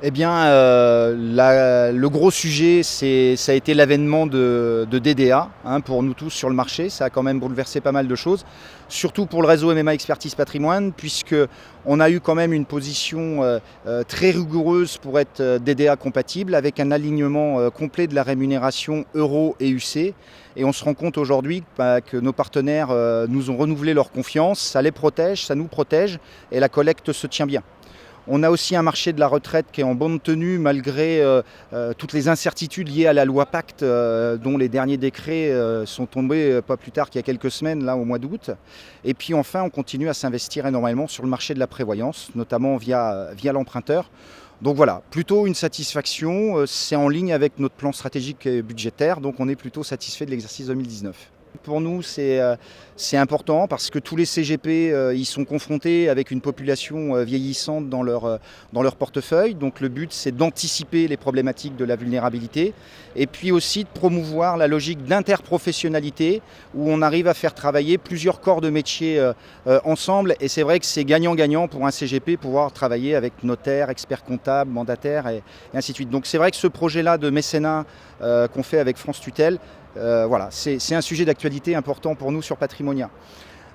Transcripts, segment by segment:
Eh bien, le gros sujet, ça a été l'avènement de DDA, hein, pour nous tous sur le marché. Ça a quand même bouleversé pas mal de choses, surtout pour le réseau MMA Expertise Patrimoine, puisqu'on a eu quand même une position très rigoureuse pour être DDA compatible, avec un alignement complet de la rémunération euro et UC. Et on se rend compte aujourd'hui que nos partenaires nous ont renouvelé leur confiance, ça les protège, ça nous protège, et la collecte se tient bien. On a aussi un marché de la retraite qui est en bonne tenue malgré toutes les incertitudes liées à la loi Pacte, dont les derniers décrets sont tombés pas plus tard qu'il y a quelques semaines, là au mois d'août. Et puis enfin, on continue à s'investir énormément sur le marché de la prévoyance, notamment via l'emprunteur. Donc voilà, plutôt une satisfaction, c'est en ligne avec notre plan stratégique et budgétaire, donc on est plutôt satisfait de l'exercice 2019. Pour nous, c'est important parce que tous les CGP ils sont confrontés avec une population vieillissante dans leur portefeuille. Donc le but, c'est d'anticiper les problématiques de la vulnérabilité et puis aussi de promouvoir la logique d'interprofessionnalité où on arrive à faire travailler plusieurs corps de métier ensemble. Et c'est vrai que c'est gagnant-gagnant pour un CGP pouvoir travailler avec notaire, expert comptable, mandataire et ainsi de suite. Donc c'est vrai que ce projet-là de mécénat qu'on fait avec France Tutelle, voilà, c'est un sujet d'actualité important pour nous sur Patrimonia.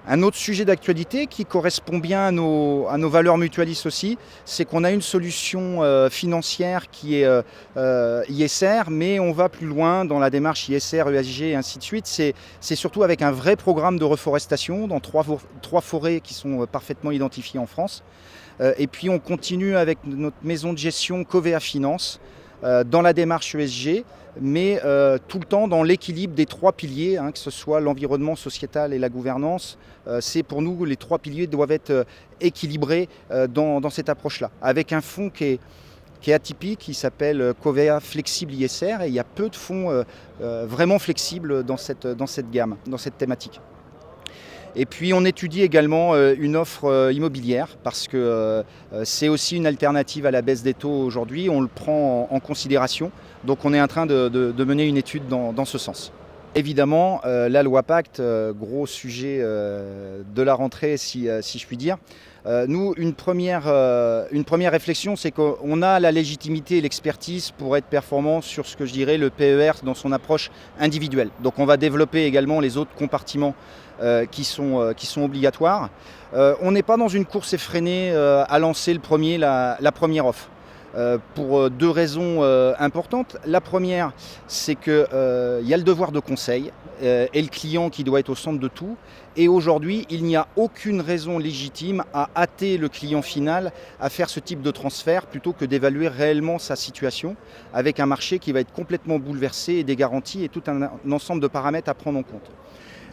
Un autre sujet d'actualité qui correspond bien à nos valeurs mutualistes aussi, c'est qu'on a une solution financière qui est ISR, mais on va plus loin dans la démarche ISR, ESG et ainsi de suite. C'est surtout avec un vrai programme de reforestation dans trois forêts qui sont parfaitement identifiées en France. Et puis on continue avec notre maison de gestion Covea Finance dans la démarche ESG, mais tout le temps dans l'équilibre des trois piliers, hein, que ce soit l'environnement sociétal et la gouvernance. C'est pour nous, les trois piliers doivent être équilibrés dans cette approche-là, avec un fonds qui est atypique, qui s'appelle Covea Flexible ISR, et il y a peu de fonds vraiment flexibles dans cette gamme, dans cette thématique. Et puis on étudie également une offre immobilière parce que c'est aussi une alternative à la baisse des taux aujourd'hui, on le prend en considération. Donc on est en train de mener une étude dans ce sens. Évidemment, la loi Pacte, gros sujet de la rentrée si je puis dire. Nous, une première réflexion, c'est qu'on a la légitimité et l'expertise pour être performant sur ce que je dirais le PER dans son approche individuelle. Donc on va développer également les autres compartiments qui sont obligatoires. On n'est pas dans une course effrénée à lancer la première offre. Pour deux raisons importantes. La première, c'est qu'il y a le devoir de conseil et le client qui doit être au centre de tout. Et aujourd'hui, il n'y a aucune raison légitime à hâter le client final à faire ce type de transfert plutôt que d'évaluer réellement sa situation avec un marché qui va être complètement bouleversé et des garanties et tout un ensemble de paramètres à prendre en compte.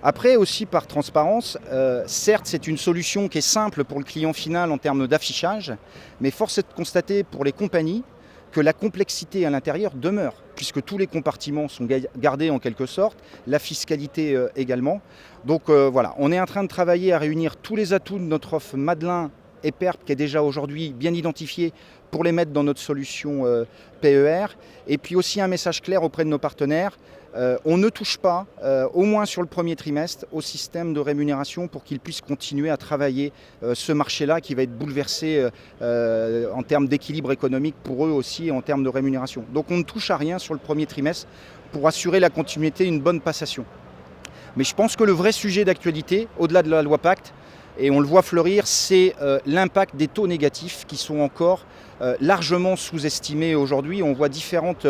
Après aussi par transparence, certes c'est une solution qui est simple pour le client final en termes d'affichage, mais force est de constater pour les compagnies que la complexité à l'intérieur demeure, puisque tous les compartiments sont gardés en quelque sorte, la fiscalité également. Donc voilà, on est en train de travailler à réunir tous les atouts de notre offre Madelin et PERP qui est déjà aujourd'hui bien identifiée pour les mettre dans notre solution PER. Et puis aussi un message clair auprès de nos partenaires. On ne touche pas, au moins sur le premier trimestre, au système de rémunération pour qu'ils puissent continuer à travailler ce marché-là qui va être bouleversé en termes d'équilibre économique pour eux aussi et en termes de rémunération. Donc on ne touche à rien sur le premier trimestre pour assurer la continuité et une bonne passation. Mais je pense que le vrai sujet d'actualité, au-delà de la loi Pacte, et on le voit fleurir, c'est l'impact des taux négatifs qui sont encore largement sous-estimés aujourd'hui. On voit différentes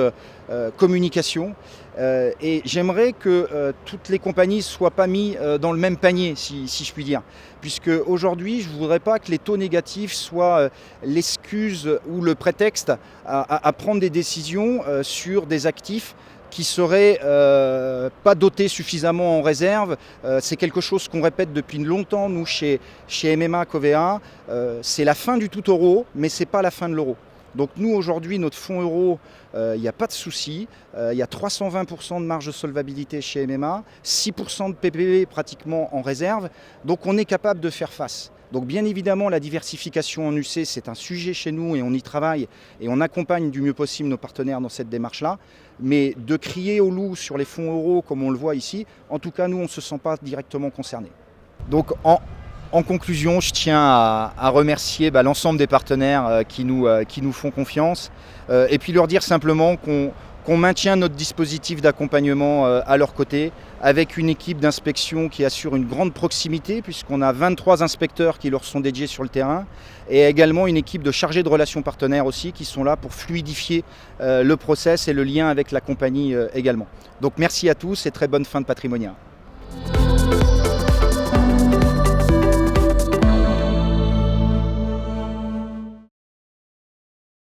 communications et j'aimerais que toutes les compagnies ne soient pas mises dans le même panier, si je puis dire. Puisque aujourd'hui, je ne voudrais pas que les taux négatifs soient l'excuse ou le prétexte à prendre des décisions sur des actifs qui ne seraient pas dotés suffisamment en réserve. C'est quelque chose qu'on répète depuis longtemps, nous, chez MMA Covea. C'est la fin du tout euro, mais ce n'est pas la fin de l'euro. Donc nous, aujourd'hui, notre fonds euro, il n'y a pas de souci. Il y a 320% de marge de solvabilité chez MMA, 6% de PPB pratiquement en réserve. Donc on est capable de faire face. Donc bien évidemment, la diversification en UC, c'est un sujet chez nous et on y travaille et on accompagne du mieux possible nos partenaires dans cette démarche-là. Mais de crier au loup sur les fonds euros comme on le voit ici, en tout cas, nous, on ne se sent pas directement concernés. Donc En conclusion, je tiens à remercier l'ensemble des partenaires qui nous font confiance et puis leur dire simplement qu'on maintient notre dispositif d'accompagnement à leur côté avec une équipe d'inspection qui assure une grande proximité puisqu'on a 23 inspecteurs qui leur sont dédiés sur le terrain et également une équipe de chargés de relations partenaires aussi qui sont là pour fluidifier le process et le lien avec la compagnie également. Donc merci à tous et très bonne fin de Patrimonia.